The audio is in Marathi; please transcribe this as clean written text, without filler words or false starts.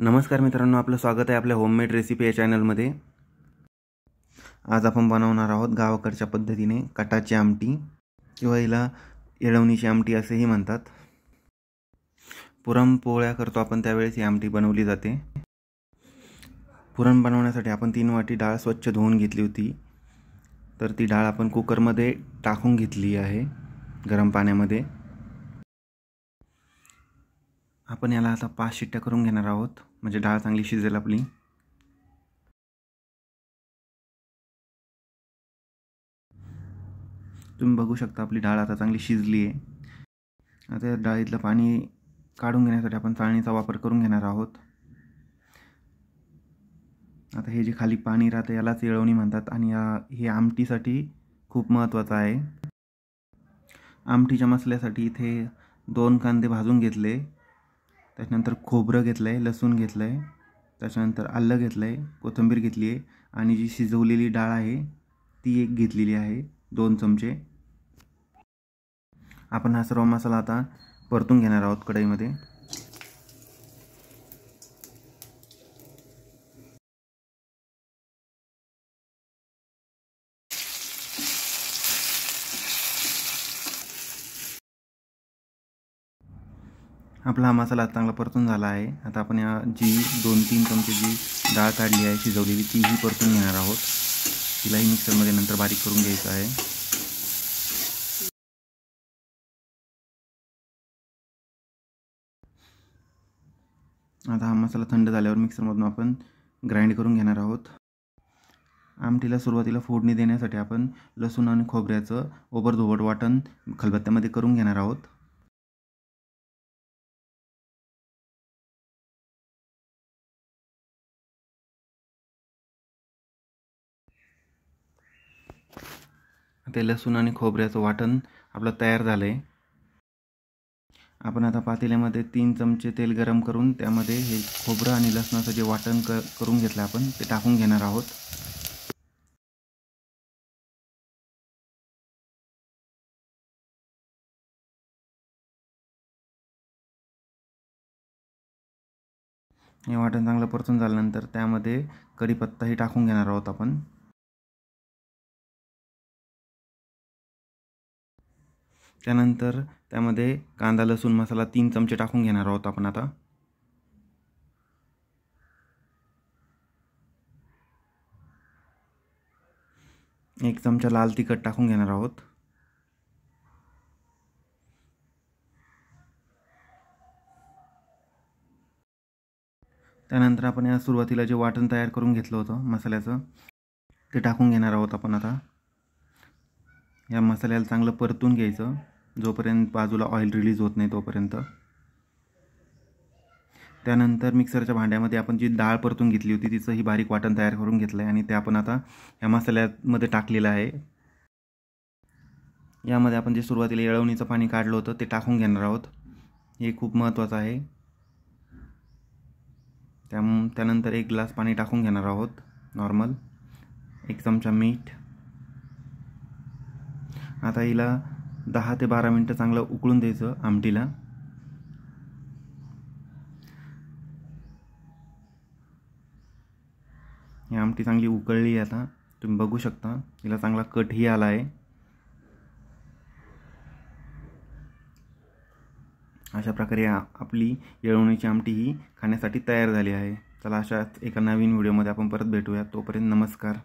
नमस्कार मित्रांनो, आपलं स्वागत आहे आपल्या होममेड रेसिपी या चॅनलमध्ये। आज आपण बनवणार आहोत गावाकडच्या पद्धतीने कटाची आमटी किंवा हिला येळवणीची आमटी असेही म्हणतात। पुरणपोळ्या करतो आपण त्यावेळेस ही आमटी बनवली जाते। पुरण बनवण्यासाठी आपण 3 वाटी डाळ स्वच्छ धुवून घेतली होती। तर ती डाळ आपण कुकरमध्ये टाकून घेतली आहे गरम पाण्यामध्ये। आपण याला आता 5 शिट्ट्या करून घेणार आहोत, म्हणजे डाळ चांगली शिजेल आपली। तुम्ही बघू शकता आपली डाळ आता चांगली शिजली आहे। आता या डाळीतलं पाणी काढून घेण्यासाठी आपण चाळणीचा वापर करून घेणार आहोत। आता हे जे खाली पाणी राहतं यालाच येळवणी म्हणतात आणि हे आमटीसाठी खूप महत्त्वाचं आहे। आमटीच्या मसाल्यासाठी इथे 2 कांदे भाजून घेतले, त्याच्यानंतर खोबरं घेतलंय, लसूण घेतलंय, त्याच्यानंतर आलं घेतलंय, कोथिंबीर घेतली आहे आणि जी शिजवलेली डाळ आहे ती एक घेतलेली आहे 2 चमचे। आपण हा सर्व मसाला आता परतून घेणार आहोत कढईमध्ये। आपला हा मसाला चांगला परतून झाला आहे। आता आपण या जी 2-3 चमचे जी डाळ काढली आहे शिजवलेली तीही परतून घेणार आहोत। तिलाही मिक्सरमध्ये नंतर बारीक करून घ्यायचं आहे। आता हा मसाला थंड झाल्यावर मिक्सरमधून आपण ग्राइंड करून घेणार आहोत। आमटीला सुरुवातीला फोडणी देण्यासाठी आपण लसूण आणि खोबऱ्याचं ओबडधोबड वाटण खलबत्त्यामध्ये करून घेणार आहोत। ते लसूण आणि खोबऱ्याचं वाटण आपलं तयार झालंय। आपण आता पातेल्यामध्ये 3 चमचे तेल गरम करून त्यामध्ये हे खोबरं आणि लसणाचं जे वाटण करून घेतलं आपण ते टाकून घेणार आहोत। हे वाटण चांगलं परतून झाल्यानंतर त्यामध्ये कढीपत्ताही टाकून घेणार आहोत आपण। त्यानंतर त्यामध्ये कांदा लसूण मसाला 3 चमचे टाकून घेणार आहोत आपण आता। एक चमचा लाल तिखट टाकून घेणार आहोत। त्यानंतर आपण या सुरुवातीला जे वाटण तयार करून घेतलं होतं मसाल्याचं ते टाकून घेणार आहोत आपण आता। या मसाल्याला चांगलं परतून घ्यायचं जोपर्यंत बाजूला ऑइल रिलीज होत नाही तोपर्यंत। त्यानंतर मिक्सरच्या भांड्यामध्ये आपण जी डाळ परतून घेतली होती तिचंही बारीक वाटण तयार करून घेतलं आहे आणि ते आपण आता या मसाल्यामध्ये टाकलेलं आहे। यामध्ये आपण जे सुरुवातीला येळवणीचं पाणी काढलं होतं ते टाकून घेणार आहोत। हे खूप महत्त्वाचं आहे। त्यानंतर 1 ग्लास पाणी टाकून घेणार आहोत नॉर्मल, 1 चमचा मीठ। आता हिला 10 ते 12 मिनिटं चांगलं उकळून द्यायचं आमटीला। ही आमटी चांगली उकळली आहे आता तुम्ही बघू शकता, हिला चांगला कटही आला आहे। अशा प्रकारे आपली येळवणीची आमटी ही खाण्यासाठी तयार झाली आहे। चला अशाच एका नवीन व्हिडिओमध्ये आपण परत भेटूया, तोपर्यंत नमस्कार।